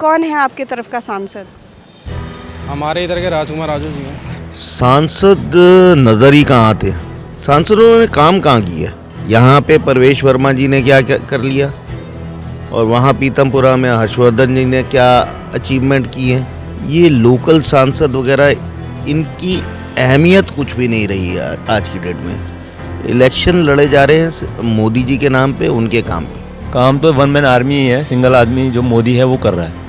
कौन है आपके तरफ का सांसद? हमारे इधर के राजकुमार राजू जी हैं। सांसद नज़र ही कहाँ आते हैं। सांसदों ने काम कहाँ किया। यहाँ पे परवेश वर्मा जी ने क्या क्या कर लिया और वहाँ पीतमपुरा में हर्षवर्धन जी ने क्या अचीवमेंट की है। ये लोकल सांसद वगैरह इनकी अहमियत कुछ भी नहीं रही है आज की डेट में। इलेक्शन लड़े जा रहे हैं मोदी जी के नाम पे, उनके काम पे। काम तो वन मैन आर्मी ही है, सिंगल आदमी जो मोदी है वो कर रहा है।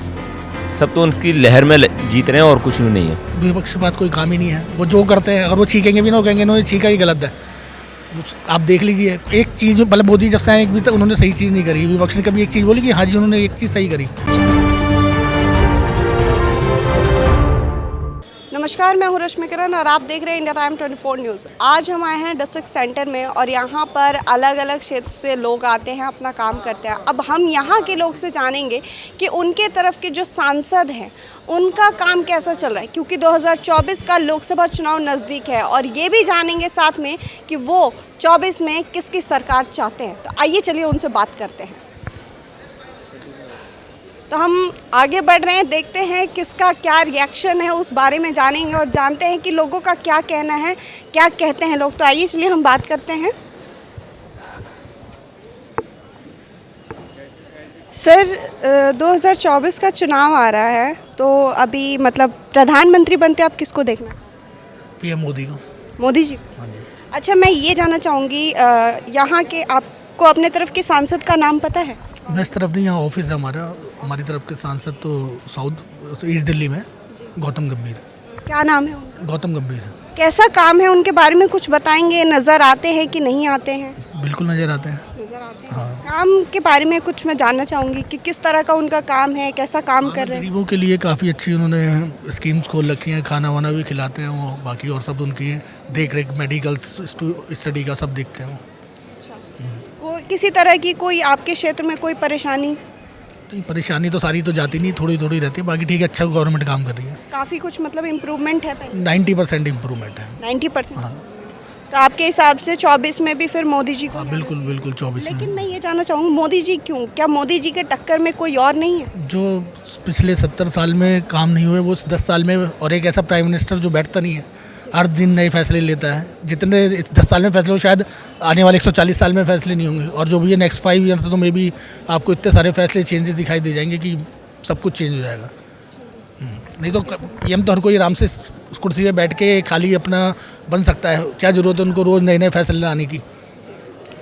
सब तो उनकी लहर में जीत रहे हैं और कुछ भी नहीं है। विपक्ष के पास कोई काम ही नहीं है। वो जो करते हैं अगर वो छीकेंगे भी ना, कहेंगे इन्होंने छीका ही गलत है। आप देख लीजिए एक चीज़, मतलब मोदी जब से आए एक भी तक उन्होंने सही चीज़ नहीं करी। विपक्ष ने कभी एक चीज़ बोली कि हाँ जी उन्होंने एक चीज़ सही करी। नमस्कार, मैं हूं रश्मि किरण और आप देख रहे हैं इंडिया टाइम 24 न्यूज़। आज हम आए हैं डिस्ट्रिक्ट सेंटर में और यहाँ पर अलग अलग क्षेत्र से लोग आते हैं, अपना काम करते हैं। अब हम यहाँ के लोग से जानेंगे कि उनके तरफ के जो सांसद हैं उनका काम कैसा चल रहा है, क्योंकि 2024 का लोकसभा चुनाव नज़दीक है और ये भी जानेंगे साथ में कि वो 24 में किसकी सरकार चाहते हैं। तो आइए चलिए उनसे बात करते हैं। तो हम आगे बढ़ रहे हैं, देखते हैं किसका क्या रिएक्शन है उस बारे में जानेंगे और जानते हैं कि लोगों का क्या कहना है, क्या कहते हैं लोग। तो आइए इसलिए हम बात करते हैं। सर, 2024 का चुनाव आ रहा है तो अभी मतलब प्रधानमंत्री बनते आप किसको देखना? पीएम मोदी को। मोदी जी? हाँ जी। अच्छा, मैं ये जानना चाहूँगी यहाँ के आपको अपने तरफ के सांसद का नाम पता है? मैं इस तरफ नहीं, यहाँ ऑफिस है हमारी तरफ के सांसद तो साउथ ईस्ट दिल्ली में गौतम गंभीर। क्या नाम है उनका? गौतम गंभीर। कैसा काम है उनके बारे में कुछ बताएंगे? नज़र आते हैं कि नहीं आते हैं? बिल्कुल नज़र आते हैं। नज़र आते हैं। हाँ। काम के बारे में कुछ मैं जानना चाहूँगी कि किस तरह का उनका काम है, कैसा काम कर रहे हैं? गरीबों के लिए काफ़ी अच्छी उन्होंने स्कीम्स खोल रखी हैं। खाना वाना भी खिलाते हैं वो, बाकी और सब उनकी देख रेख, मेडिकल स्टडी का सब देखते हैं वो। किसी तरह की कोई आपके क्षेत्र में कोई परेशानी? नहीं, परेशानी तो सारी तो जाती नहीं, थोड़ी थोड़ी रहती है। बाकी ठीक है, अच्छा गवर्नमेंट काम कर रही है। काफ़ी कुछ मतलब इम्प्रूवमेंट है? 90% इम्प्रूवमेंट है। 90%? हाँ। तो आपके हिसाब से 24 में भी फिर मोदी जी को? हाँ बिल्कुल बिल्कुल 24 में। लेकिन मैं ये जानना चाहूँगी मोदी जी क्यों? क्या मोदी जी के टक्कर में कोई और नहीं है? जो पिछले 70 साल में काम नहीं हुए वो 10 साल में, और एक ऐसा प्राइम मिनिस्टर जो बैठता नहीं है, हर दिन नए फैसले लेता है। जितने 10 साल में फैसले हो शायद आने वाले 140 साल में फैसले नहीं होंगे, और जो भी ये नेक्स्ट 5 ईयर्स तो मे बी आपको इतने सारे फैसले चेंजेस दिखाई दे जाएंगे कि सब कुछ चेंज हो जाएगा। नहीं तो पीएम तो हर कोई आराम से कुर्सी पे बैठ के खाली अपना बन सकता है। क्या ज़रूरत है उनको रोज़ नए नए फैसले लाने की?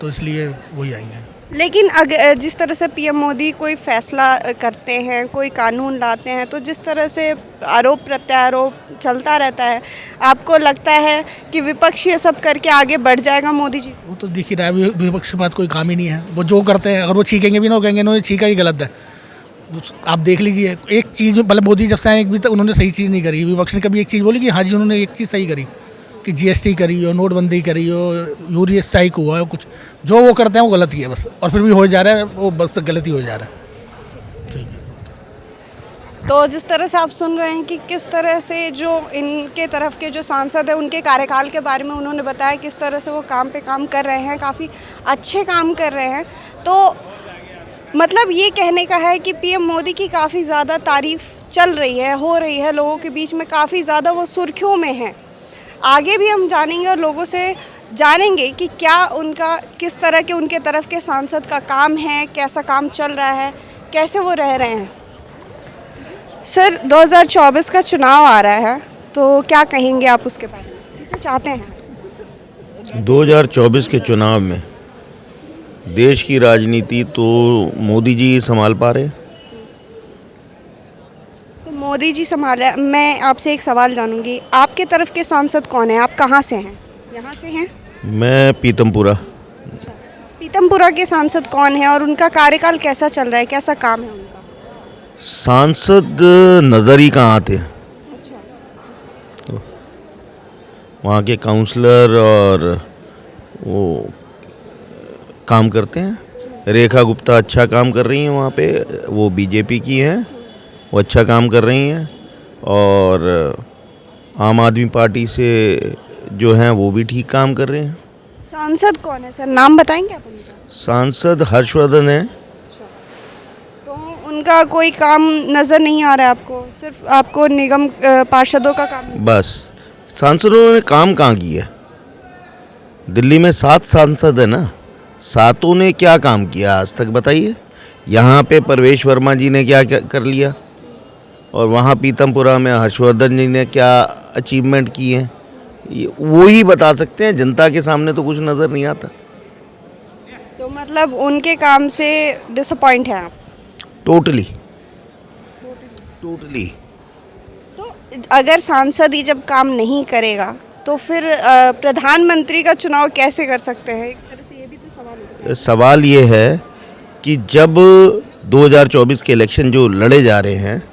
तो इसलिए वही आएंगे। लेकिन अगर जिस तरह से पीएम मोदी कोई फैसला करते हैं, कोई कानून लाते हैं, तो जिस तरह से आरोप प्रत्यारोप चलता रहता है, आपको लगता है कि विपक्ष ये सब करके आगे बढ़ जाएगा मोदी जी? वो तो दिख ही रहा है, विपक्ष के पास कोई काम ही नहीं है। वो जो करते हैं अगर वो छीकेंगे भी ना, कहेंगे इन्होंने छीका ही गलत है। आप देख लीजिए एक चीज़, मतलब मोदी जब से आए एक भी तक उन्होंने सही चीज़ नहीं करी। विपक्ष ने कभी एक चीज़ बोली कि हाँ जी उन्होंने एक चीज़ सही करी, कि जीएसटी करी हो, नोटबंदी करी हो, यूरिया स्ट्राइक हुआ है, कुछ जो वो करते हैं वो गलत ही है बस, और फिर भी हो जा रहा है वो, बस गलत ही हो जा रहा है। ठीक है। तो जिस तरह से आप सुन रहे हैं कि किस तरह से जो इनके तरफ के जो सांसद हैं उनके कार्यकाल के बारे में उन्होंने बताया किस तरह से वो काम पे काम कर रहे हैं, काफ़ी अच्छे काम कर रहे हैं। तो मतलब ये कहने का है कि पीएम मोदी की काफ़ी ज़्यादा तारीफ़ चल रही है, हो रही है, लोगों के बीच में काफ़ी ज़्यादा वो सुर्खियों में हैं। आगे भी हम जानेंगे और लोगों से जानेंगे कि क्या उनका किस तरह के उनके तरफ के सांसद का काम है, कैसा काम चल रहा है, कैसे वो रह रहे हैं। सर, 2024 का चुनाव आ रहा है तो क्या कहेंगे आप उसके बारे में, किसे चाहते हैं? 2024 के चुनाव में देश की राजनीति तो मोदी जी संभाल पा रहे। तो मोदी जी संभाल रहे हैं। मैं आपसे एक सवाल जानूंगी, आपके तरफ के सांसद कौन है? आप कहाँ से हैं? यहाँ से हैं? मैं पीतमपुरा। पीतमपुरा के सांसद कौन है और उनका कार्यकाल कैसा चल रहा है, कैसा काम है उनका? सांसद नज़र ही कहाँ आते हैं। तो वहाँ के काउंसलर और वो काम करते हैं। रेखा गुप्ता अच्छा काम कर रही हैं वहाँ पे, वो बीजेपी की हैं, वो अच्छा काम कर रही हैं। और आम आदमी पार्टी से जो हैं वो भी ठीक काम कर रहे हैं। सांसद कौन है सर, नाम बताएंगे आप उनका? सांसद हर्षवर्धन है। तो उनका कोई काम नज़र नहीं आ रहा है आपको? सिर्फ आपको निगम पार्षदों का काम नज़र- बस सांसदों ने काम कहाँ किया? दिल्ली में 7 सांसद है ना, 7 ने क्या काम किया आज तक बताइए? यहाँ पे परवेश वर्मा जी ने क्या कर लिया, और वहाँ पीतमपुरा में हर्षवर्धन जी ने क्या अचीवमेंट किए हैं, वो ही बता सकते हैं। जनता के सामने तो कुछ नज़र नहीं आता। तो मतलब उनके काम से डिसअपॉइंट हैं आप? टोटली। तो अगर सांसद ही जब काम नहीं करेगा तो फिर प्रधानमंत्री का चुनाव कैसे कर सकते हैं? एक तरह से ये भी तो सवाल होता है। सवाल ये है कि जब 2024 के इलेक्शन जो लड़े जा रहे हैं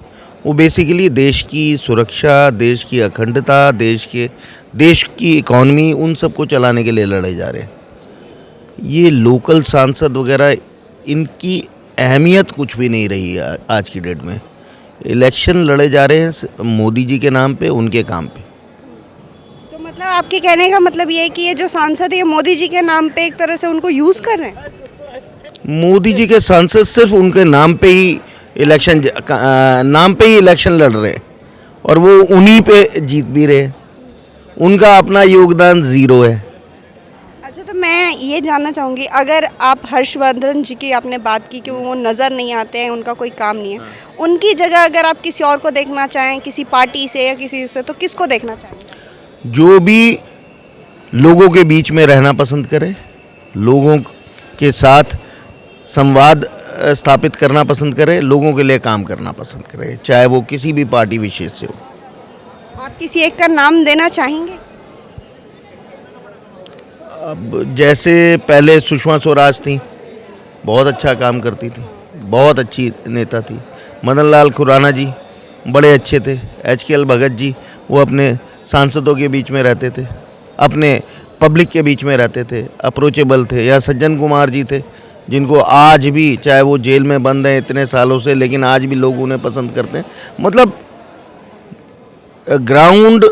वो बेसिकली देश की सुरक्षा, देश की अखंडता, देश की इकॉनमी, उन सब को चलाने के लिए लड़े जा रहे हैं। ये लोकल सांसद वगैरह, इनकी अहमियत कुछ भी नहीं रही है आज की डेट में। इलेक्शन लड़े जा रहे हैं मोदी जी के नाम पे, उनके काम पे। तो मतलब आपके कहने का मतलब ये है कि ये जो सांसद है मोदी जी के नाम पे एक तरह से उनको यूज़ कर रहे हैं? मोदी जी के सांसद सिर्फ उनके नाम पे ही इलेक्शन लड़ रहे हैं, और वो उन्हीं पे जीत भी रहे हैं। उनका अपना योगदान ज़ीरो है। अच्छा, तो मैं ये जानना चाहूँगी, अगर आप हर्षवर्धन जी की आपने बात की कि वो नज़र नहीं आते हैं, उनका कोई काम नहीं है, उनकी जगह अगर आप किसी और को देखना चाहें, किसी पार्टी से या किसी से, तो किसको देखना चाहेंगे? जो भी लोगों के बीच में रहना पसंद करे, लोगों के साथ संवाद स्थापित करना पसंद करे, लोगों के लिए काम करना पसंद करे, चाहे वो किसी भी पार्टी विशेष से हो। आप किसी एक का नाम देना चाहेंगे? अब जैसे पहले सुषमा स्वराज थी, बहुत अच्छा काम करती थी, बहुत अच्छी नेता थी। मदन लाल खुराना जी बड़े अच्छे थे। HKL भगत जी, वो अपने सांसदों के बीच में रहते थे, अपने पब्लिक के बीच में रहते थे, अप्रोचेबल थे। या सज्जन कुमार जी थे, जिनको आज भी, चाहे वो जेल में बंद हैं इतने सालों से, लेकिन आज भी लोग उन्हें पसंद करते हैं। मतलब ग्राउंड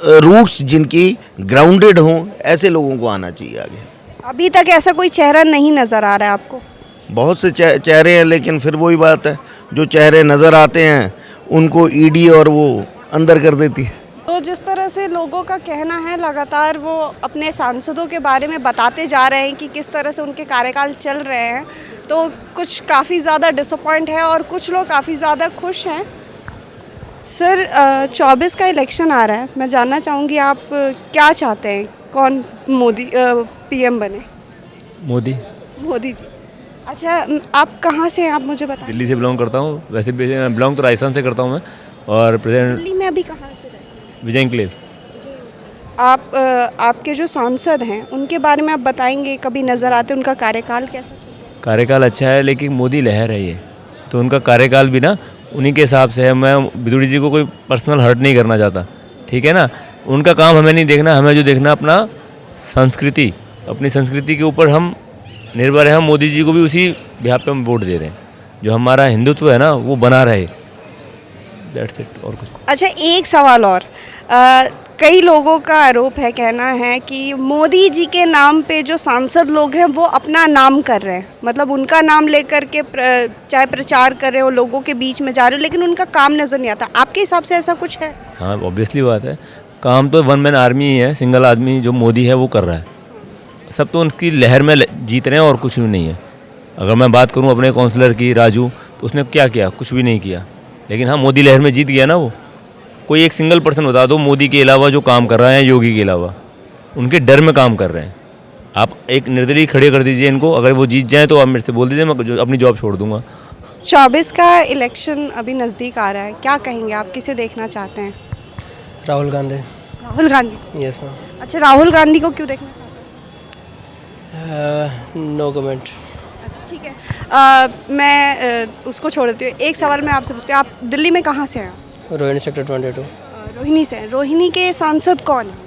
रूट्स जिनकी ग्राउंडेड हों, ऐसे लोगों को आना चाहिए आगे। अभी तक ऐसा कोई चेहरा नहीं नज़र आ रहा है आपको? बहुत से चेहरे हैं, लेकिन फिर वही बात है, जो चेहरे नज़र आते हैं उनको ED और वो अंदर कर देती है। तो जिस तरह से लोगों का कहना है, लगातार वो अपने सांसदों के बारे में बताते जा रहे हैं कि किस तरह से उनके कार्यकाल चल रहे हैं, तो कुछ काफ़ी ज़्यादा डिसअपॉइंट है और कुछ लोग काफ़ी ज़्यादा खुश हैं। सर, 24 का इलेक्शन आ रहा है, मैं जानना चाहूँगी आप क्या चाहते हैं, कौन मोदी PM बने? मोदी। मोदी जी। अच्छा, आप कहाँ से हैं, आप मुझे बताएं? दिल्ली से बिलोंग करता हूँ, वैसे बिलोंग तो राजस्थान से करता हूँ मैं, और प्रेजेंट दिल्ली में अभी कहाँ से रहते हैं? विजय एन्क्लेव। आपके जो सांसद हैं उनके बारे में आप बताएंगे, कभी नज़र आते, उनका कार्यकाल कैसा चल रहा है? कार्यकाल अच्छा है, लेकिन मोदी लहर है ये, तो उनका कार्यकाल भी ना उन्हीं के हिसाब से है। मैं विदुरी जी को कोई पर्सनल हर्ट नहीं करना चाहता, ठीक है ना। उनका काम हमें नहीं देखना, हमें जो देखना अपना संस्कृति, अपनी संस्कृति के ऊपर हम निर्भर है। हम मोदी जी को भी उसी बिहार पे हम वोट दे रहे हैं, जो हमारा हिंदुत्व है ना वो बना रहे। दैट्स इट, और कुछ। अच्छा, एक सवाल और, कई लोगों का आरोप है, कहना है कि मोदी जी के नाम पे जो सांसद लोग हैं वो अपना नाम कर रहे हैं, मतलब उनका नाम लेकर के चाहे प्रचार कर रहे हो, लोगों के बीच में जा रहे हो, लेकिन उनका काम नज़र नहीं आता। आपके हिसाब से ऐसा कुछ है? हाँ, ऑब्वियसली बात है, काम तो वन मैन आर्मी ही है, सिंगल आदमी जो मोदी है वो कर रहा है। सब तो उनकी लहर में जीत रहे हैं और कुछ भी नहीं है। अगर मैं बात करूं अपने काउंसलर की, राजू, तो उसने क्या किया? कुछ भी नहीं किया। लेकिन हाँ, मोदी लहर में जीत गया ना वो। कोई एक सिंगल पर्सन बता दो मोदी के अलावा जो काम कर रहा है, योगी के अलावा, उनके डर में काम कर रहे हैं। आप एक निर्दलीय खड़े कर दीजिए इनको, अगर वो जीत जाएँ तो आप मेरे से बोल दीजिए, मैं अपनी जॉब छोड़ दूंगा। 24 का इलेक्शन अभी नज़दीक आ रहा है, क्या कहेंगे आप, किसे देखना चाहते हैं? राहुल गांधी। राहुल गांधी? Yes ma'am. अच्छा, राहुल गांधी को क्यों देखना चाहते हैं? No comment. अच्छा, ठीक है। मैं उसको छोड़ देती हूँ। एक सवाल मैं आपसे पूछती हूँ, आप दिल्ली में कहाँ से हैं? रोहिणी सेक्टर 22। रोहिणी से। रोहिणी के सांसद कौन हैं?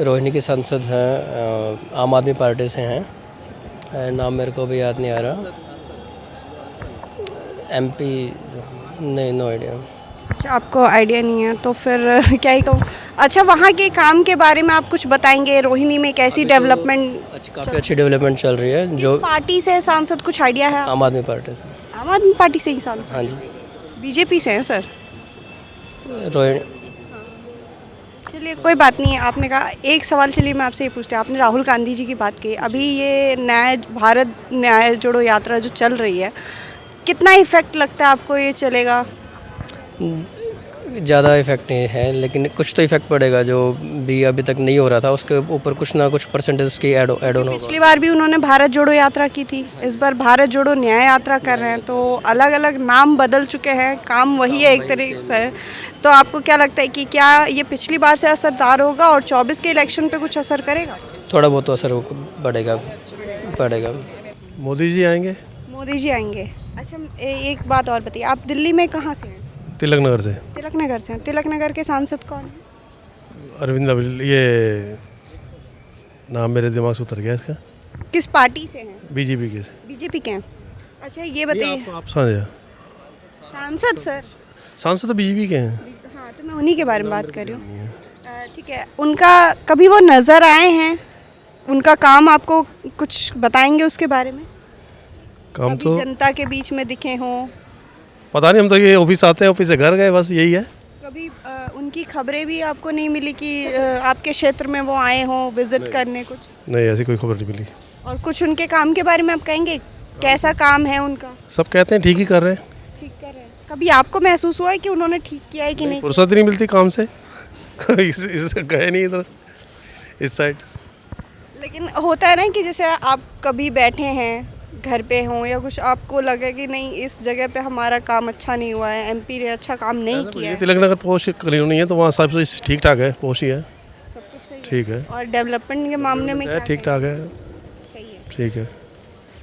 रोहिणी के सांसद हैं, आम आदमी पार्टी से हैं, नाम मेरे को भी याद नहीं आ रहा। MP नहीं, नो आइडिया। अच्छा, आपको आइडिया नहीं है तो फिर क्या ही कहूँ। अच्छा, वहाँ के काम के बारे में आप कुछ बताएंगे? रोहिणी में कैसी डेवलपमेंट? काफ़ी अच्छी डेवलपमेंट चल रही है। जो पार्टी से सांसद, कुछ आइडिया है? आम आदमी पार्टी से। आम आदमी पार्टी से ही सांसद? हाँ जी, बीजेपी से हैं सर? रोहिणी। चलिए कोई बात नहीं है। आपने कहा एक सवाल, चलिए मैं आपसे ये पूछती हूँ, आपने राहुल गांधी जी की बात की, अभी ये भारत न्याय जोड़ो यात्रा जो चल रही है, कितना इफेक्ट लगता है आपको ये चलेगा? ज़्यादा इफेक्ट नहीं है, लेकिन कुछ तो इफेक्ट पड़ेगा जो भी अभी तक नहीं हो रहा था, उसके ऊपर कुछ ना कुछ परसेंटेज उसकी ऐड ऑन होगा। पिछली बार भी उन्होंने भारत जोड़ो यात्रा की थी, इस बार भारत जोड़ो न्याय यात्रा कर रहे हैं, तो अलग अलग नाम बदल चुके हैं, काम वही है एक तरीके से। तो आपको क्या लगता है कि क्या ये पिछली बार से असरदार होगा और 24 के इलेक्शन पे कुछ असर करेगा? थोड़ा बहुत तो असर पड़ेगा। मोदी जी आएंगे। मोदी जी आएंगे। अच्छा एक बात और बताइए, आप दिल्ली में कहाँ से हैं? तिलक नगर से। तिलक नगर से हैं। तिलक नगर के सांसद कौन है? अरविंद ये नाम मेरे दिमाग से उतर गया इसका। किस पार्टी से हैं? बीजेपी के। बीजेपी के हैं। अच्छा ये बताइए, आप सांसद सांसद सर? सांसद तो बीजेपी के हैं। हाँ तो मैं उन्हीं के बारे में बात कर रही हूँ। ठीक है, उनका कभी वो नज़र आए हैं? उनका काम आपको कुछ बताएंगे उसके बारे में? काम कभी तो जनता के बीच में दिखे हों? पता नहीं, हम तो ये ऑफिस आते हैं, ऑफिस से घर गए, बस यही है। कभी उनकी खबरें भी आपको नहीं मिली कि आपके क्षेत्र में वो आए हों विजिट करने कुछ? नहीं, ऐसी कोई खबर नहीं मिली। और कुछ उनके काम के बारे में आप कहेंगे, कैसा काम है उनका? सब कहते हैं ठीक ही कर रहे हैं। ठीक कर रहे हैं। कभी आपको महसूस हुआ है कि उन्होंने ठीक किया है कि नहीं? फुर्सत नहीं मिलती काम से। इस गए नहीं इधर इस साइड। लेकिन होता है ना कि जैसे आप कभी बैठे हैं घर पे हों या कुछ, आपको लगे कि नहीं इस जगह पे हमारा काम अच्छा नहीं हुआ है, एमपी ने अच्छा काम नहीं किया ये है, तिलक नगर पोस्ट कॉलोनी है तो वहाँ सब ठीक ठाक है, पोस्ट ही है, सब कुछ सही है। ठीक है, और डेवलपमेंट के मामले में क्या ठीक ठाक है, कहेंगे? सही है। ठीक है।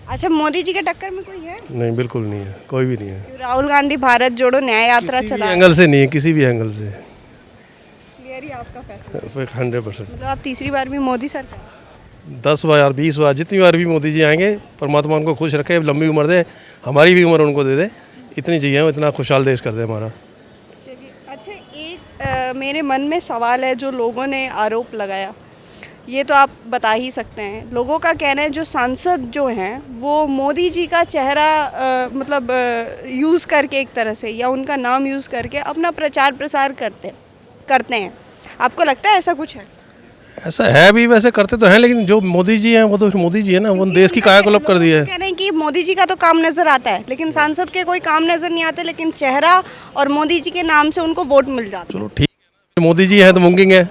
अच्छा मोदी जी के टक्कर में कोई है? नहीं, बिल्कुल नहीं है, कोई भी नहीं है। राहुल गांधी भारत जोड़ो न्याय यात्रा किसी भी चला, एंगल से नहीं है, किसी भी एंगल से। क्लियर ही आपका फैसला? 100%। मतलब आप तीसरी बार भी मोदी सरकार? 10 बार 20 बार जितनी बार भी मोदी जी आएंगे, परमात्मा उनको खुश रखे, लंबी उम्र दे, हमारी भी उम्र उनको दे दे, इतनी चाहिए, इतना खुशहाल देश कर दे हमारा। चलिए अच्छा एक मेरे मन में सवाल है, जो लोगों ने आरोप लगाया, ये तो आप बता ही सकते हैं। लोगों का कहना है जो सांसद जो हैं वो मोदी जी का चेहरा मतलब यूज़ करके एक तरह से, या उनका नाम यूज़ करके अपना प्रचार प्रसार करते हैं। आपको लगता है ऐसा कुछ है? ऐसा है भी, वैसे करते तो हैं, लेकिन जो मोदी जी हैं वो तो मोदी जी है ना, वो देश की कायाकल्प कर दी है। कह रहे हैं कि मोदी जी का तो काम नज़र आता है, लेकिन सांसद के कोई काम नज़र नहीं आते, लेकिन चेहरा और मोदी जी के नाम से उनको वोट मिल जाता है। चलो ठीक है, मोदी जी हैं तो मुमकिन है,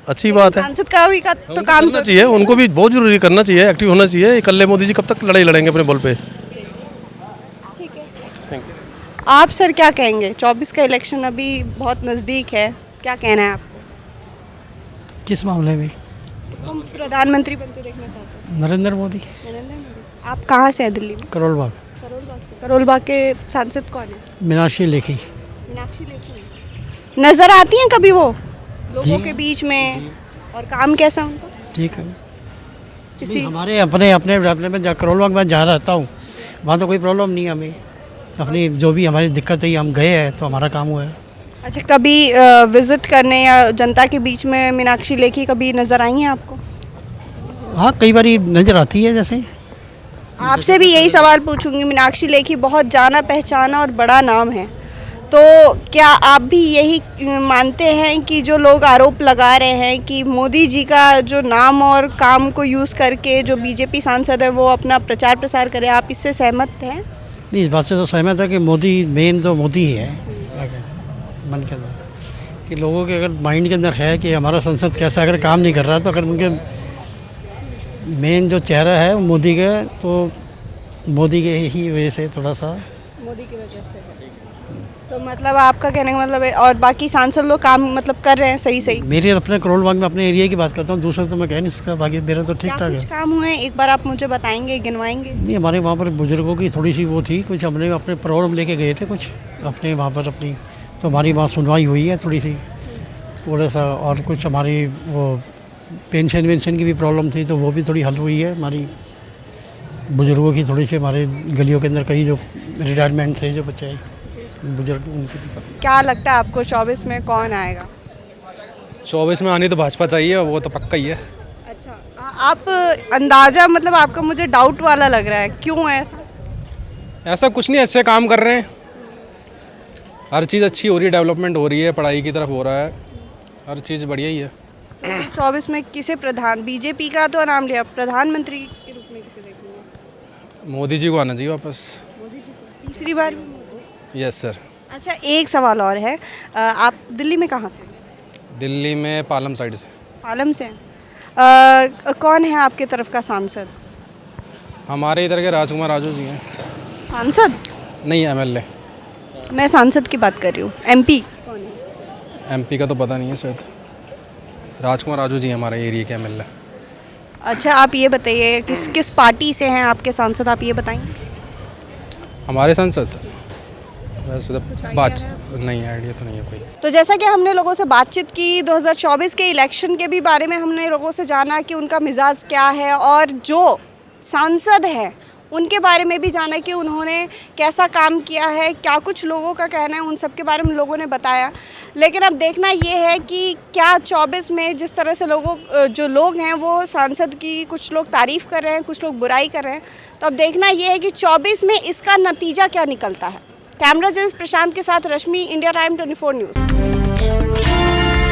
अच्छी बात है। सांसद का भी तो काम करना चाहिए, उनको भी बहुत जरूरी करना चाहिए, एक्टिव होना चाहिए। इकल्ले मोदी जी कब तक लड़ाई लड़ेंगे अपने बल पे। ठीक है। आप सर क्या कहेंगे? 24 का इलेक्शन अभी बहुत नज़दीक है, क्या कहना है आपको? किस मामले में? इसको प्रधानमंत्री बनते देखना चाहते हैं नरेंद्र मोदी। नरेंद्र मोदी। आप कहाँ से हैं दिल्ली में? करोल बाग। करोल बाग के सांसद कौन है? मीनाक्षी लेखी। मीनाक्षी लेखी नज़र आती हैं कभी वो लोगों के बीच में, और काम कैसा उनका? ठीक है। किसी हमारे अपने अपने अपने में करोल बाग में जहाँ रहता हूँ वहाँ तो कोई प्रॉब्लम नहीं है हमें, अपनी जो भी हमारी दिक्कत है हम गए हैं तो हमारा काम हुआ है। अच्छा कभी विजिट करने या जनता के बीच में मीनाक्षी लेखी कभी नज़र आई हैं आपको? हाँ कई बार नज़र आती है। जैसे आपसे भी यही सवाल पूछूंगी, मीनाक्षी लेखी बहुत जाना पहचाना और बड़ा नाम है, तो क्या आप भी यही मानते हैं कि जो लोग आरोप लगा रहे हैं कि मोदी जी का जो नाम और काम को यूज़ करके जो बीजेपी सांसद है वो अपना प्रचार प्रसार करें, आप इससे सहमत हैं? नहीं, इस बात से तो सहमत है कि मोदी मेन तो मोदी ही है मन के अंदर, कि लोगों के अगर माइंड के अंदर है कि हमारा संसद कैसा अगर काम नहीं कर रहा, तो अगर उनके मेन जो चेहरा है मोदी का, तो मोदी के ही वजह से थोड़ा सा, मोदी की वजह से। तो मतलब आपका कहने का मतलब है, और बाकी सांसद लोग काम मतलब कर रहे हैं सही सही? मेरे अपने करोल बाग में अपने एरिया की बात करता हूँ, दूसरा तो मैं कह नहीं सकता, बाकी मेरा तो ठीक ठाक कुछ है। काम हुए एक बार आप मुझे बताएंगे, गिनवाएंगे? नहीं, हमारे वहाँ पर बुजुर्गों की थोड़ी सी वो थी, कुछ हमने अपने प्रॉब्लम लेके गए थे कुछ अपने वहाँ पर अपनी, तो हमारी वहाँ सुनवाई हुई है थोड़ी सी, थोड़ा सा, और कुछ हमारी वो पेंशन वेंशन की भी प्रॉब्लम थी तो वो भी थोड़ी हल हुई है। हमारी बुजुर्गों की थोड़ी सी, हमारे गलियों के अंदर कई जो रिटायरमेंट थे जो बच्चे बुजुर्ग, उनकी भी। क्या लगता है आपको 24 में कौन आएगा? 24 में आनी तो भाजपा चाहिए, वो तो पक्का ही है। अच्छा आप अंदाज़ा मतलब आपका मुझे डाउट वाला लग रहा है, क्यों है ऐसा? ऐसा कुछ नहीं, अच्छे काम कर रहे हैं, हर चीज़ अच्छी हो रही है, डेवलपमेंट हो रही है, पढ़ाई की तरफ हो रहा है, हर चीज़ बढ़िया ही है। 24 में किसे प्रधान, बीजेपी का तो नाम लिया, प्रधानमंत्री के रूप में किसे देखेंगे? मोदी जी को आना चाहिए वापस। मोदी जी को तीसरी बार भी मोदी? Yes sir. अच्छा, एक सवाल और है, आप दिल्ली में कहाँ से? दिल्ली में पालम साइड से। पालम से हैं। कौन है आपके तरफ का सांसद? हमारे इधर के राजकुमार राजू जी हैं। सांसद नहीं, एमएलए। मैं सांसद की बात कर रही हूँ। एमपी कौन है? एमपी का तो पता नहीं है शायद। राजकुमार राजू जी हमारे एरिया के एमएलए। अच्छा, आप ये बताइए किस किस पार्टी से हैं आपके सांसद, आप ये बताएंगे? हमारे सांसद वैसे तो बात नहीं, आइडिया तो नहीं है कोई। तो जैसा कि हमने लोगों से बातचीत की, 2024 के इलेक्शन के भी बारे में हमने लोगों से जाना कि उनका मिजाज क्या है, और जो सांसद हैं उनके बारे में भी जाना कि उन्होंने कैसा काम किया है, क्या कुछ लोगों का कहना है, उन सब के बारे में लोगों ने बताया। लेकिन अब देखना ये है कि क्या 24 में जिस तरह से जो लोग हैं वो सांसद की, कुछ लोग तारीफ़ कर रहे हैं, कुछ लोग बुराई कर रहे हैं, तो अब देखना ये है कि 24 में इसका नतीजा क्या निकलता है। कैमरा जर्नलिस्ट प्रशांत के साथ रश्मि, इंडिया टाइम 24 न्यूज़।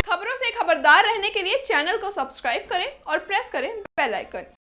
खबरों से खबरदार रहने के लिए चैनल को सब्सक्राइब करें और प्रेस करें बेल आइकन।